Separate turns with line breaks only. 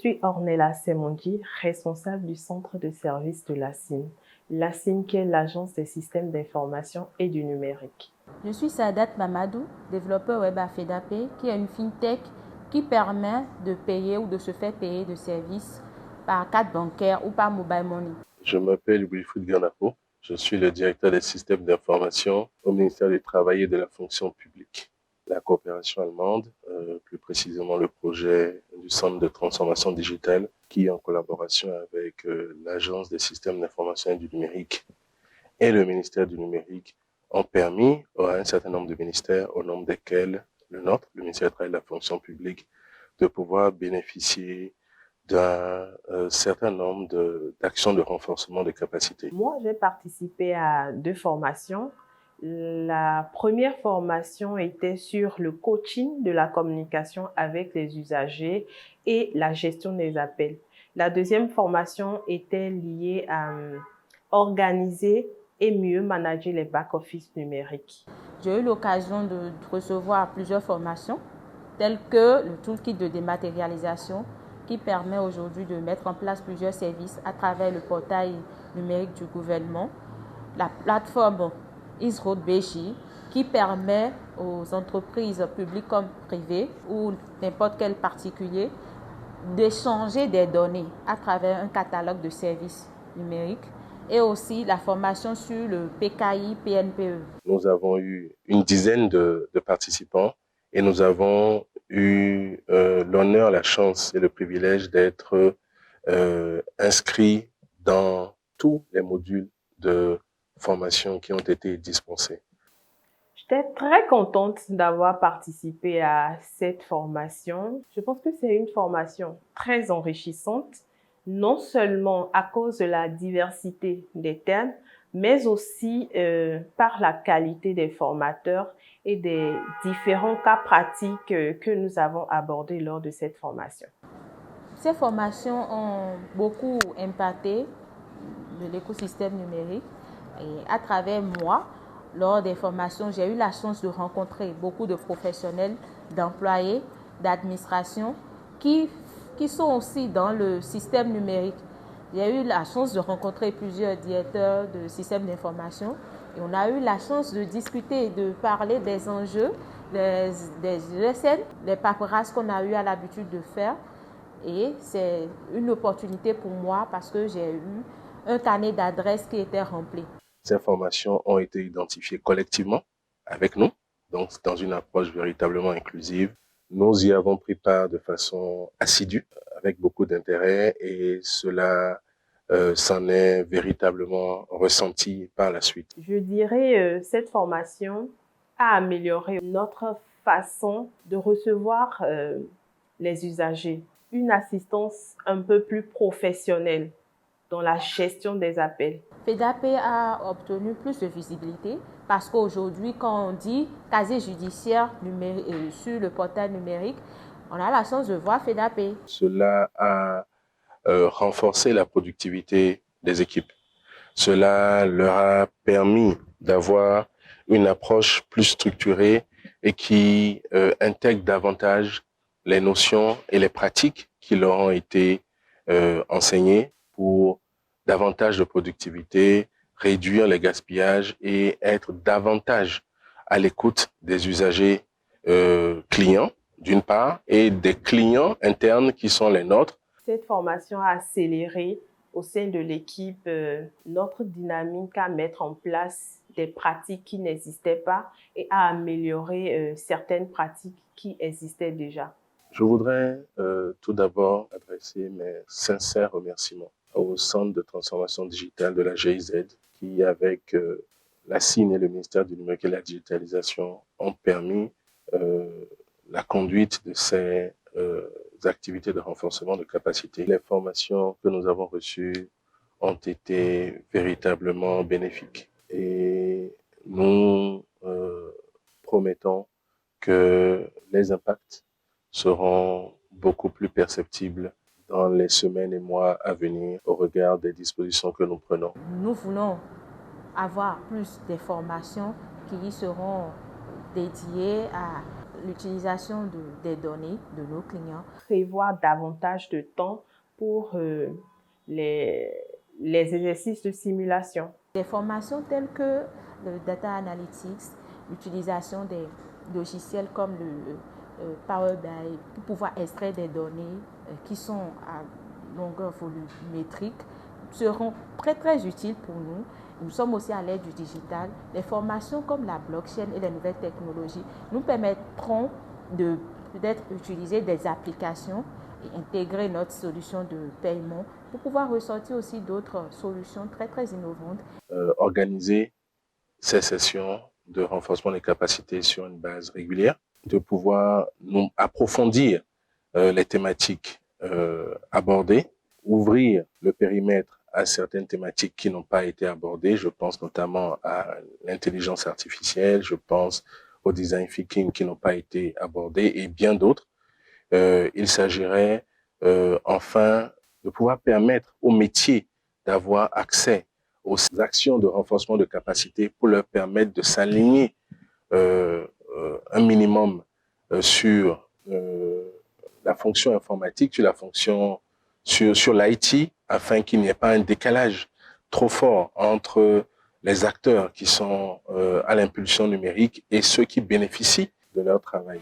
suis Ornella Semondi, responsable du centre de service de l'ASIN. L'ASIN qui est l'Agence des systèmes d'information et du numérique.
Je suis Sadat Mamadou, développeur web à FEDAPay, qui est une fintech qui permet de payer ou de se faire payer de services par carte bancaire ou par mobile money.
Je m'appelle Wilfried Ganapo, je suis le directeur des systèmes d'information au ministère du Travail et de la fonction publique. La coopération allemande, plus précisément le projet du centre de transformation digitale qui, en collaboration avec l'Agence des systèmes d'information et du numérique et le ministère du numérique, ont permis à un certain nombre de ministères, au nombre desquels le nôtre, le ministère du Travail et de la fonction publique, de pouvoir bénéficier d'un certain nombre d'actions de renforcement des capacités.
Moi, j'ai participé à 2 formations. La première formation était sur le coaching de la communication avec les usagers et la gestion des appels. La deuxième formation était liée à organiser et mieux manager les back-office numériques.
J'ai eu l'occasion de recevoir plusieurs formations, telles que le toolkit de dématérialisation, qui permet aujourd'hui de mettre en place plusieurs services à travers le portail numérique du gouvernement, la plateforme ISROAD-BJ, qui permet aux entreprises publiques comme privées ou n'importe quel particulier d'échanger des données à travers un catalogue de services numériques, et aussi la formation sur le PKI PNPE.
Nous avons eu une dizaine de participants et nous avons eu l'honneur, la chance et le privilège d'être inscrits dans tous les modules de formation qui ont été dispensés.
J'étais très contente d'avoir participé à cette formation. Je pense que c'est une formation très enrichissante, non seulement à cause de la diversité des thèmes, mais aussi par la qualité des formateurs et des différents cas pratiques que nous avons abordés lors de cette formation.
Ces formations ont beaucoup impacté l'écosystème numérique et à travers moi, lors des formations, j'ai eu la chance de rencontrer beaucoup de professionnels, d'employés, d'administration qui sont aussi dans le système numérique. J'ai eu la chance de rencontrer plusieurs directeurs de systèmes d'information et on a eu la chance de discuter et de parler des enjeux, des ESN, des paperasses qu'on a eu à l'habitude de faire. Et c'est une opportunité pour moi parce que j'ai eu un carnet d'adresses qui était rempli.
Ces formations ont été identifiées collectivement avec nous, donc dans une approche véritablement inclusive. Nous y avons pris part de façon assidue, avec beaucoup d'intérêt, et cela s'en est véritablement ressenti par la suite.
Je dirais cette formation a amélioré notre façon de recevoir les usagers, une assistance un peu plus professionnelle dans la gestion des appels.
FEDAPay a obtenu plus de visibilité parce qu'aujourd'hui, quand on dit casier judiciaire sur le portail numérique, on a la chance de voir FEDAPay.
Cela a renforcé la productivité des équipes. Cela leur a permis d'avoir une approche plus structurée et qui intègre davantage les notions et les pratiques qui leur ont été enseignées pour davantage de productivité, réduire les gaspillages et être davantage à l'écoute des usagers clients, d'une part, et des clients internes qui sont les nôtres.
Cette formation a accéléré au sein de l'équipe notre dynamique à mettre en place des pratiques qui n'existaient pas et à améliorer certaines pratiques qui existaient déjà.
Je voudrais tout d'abord adresser mes sincères remerciements au Centre de transformation digitale de la GIZ qui, avec la CIN et le ministère du numérique et de la digitalisation, ont permis la conduite de ces activités de renforcement de capacité. Les formations que nous avons reçues ont été véritablement bénéfiques et nous promettons que les impacts seront beaucoup plus perceptibles dans les semaines et mois à venir au regard des dispositions que nous prenons.
Nous voulons avoir plus de formations qui seront dédiées à l'utilisation des données de nos clients.
Prévoir davantage de temps pour les exercices de simulation.
Des formations telles que le data analytics, l'utilisation des logiciels comme le Power BI pour pouvoir extraire des données qui sont à longueur volumétrique seront très utiles pour nous. Nous sommes aussi à l'ère du digital. Les formations comme la blockchain et les nouvelles technologies nous permettront de peut-être utiliser des applications et intégrer notre solution de paiement pour pouvoir ressortir aussi d'autres solutions très innovantes.
Organiser ces sessions de renforcement des capacités sur une base régulière, de pouvoir nous approfondir les thématiques abordées, ouvrir le périmètre à certaines thématiques qui n'ont pas été abordées. Je pense notamment à l'intelligence artificielle, je pense au design thinking qui n'ont pas été abordés et bien d'autres. Il s'agirait enfin de pouvoir permettre aux métiers d'avoir accès aux actions de renforcement de capacité pour leur permettre de s'aligner un minimum sur la fonction informatique, sur la fonction sur l'IT, afin qu'il n'y ait pas un décalage trop fort entre les acteurs qui sont à l'impulsion numérique et ceux qui bénéficient de leur travail.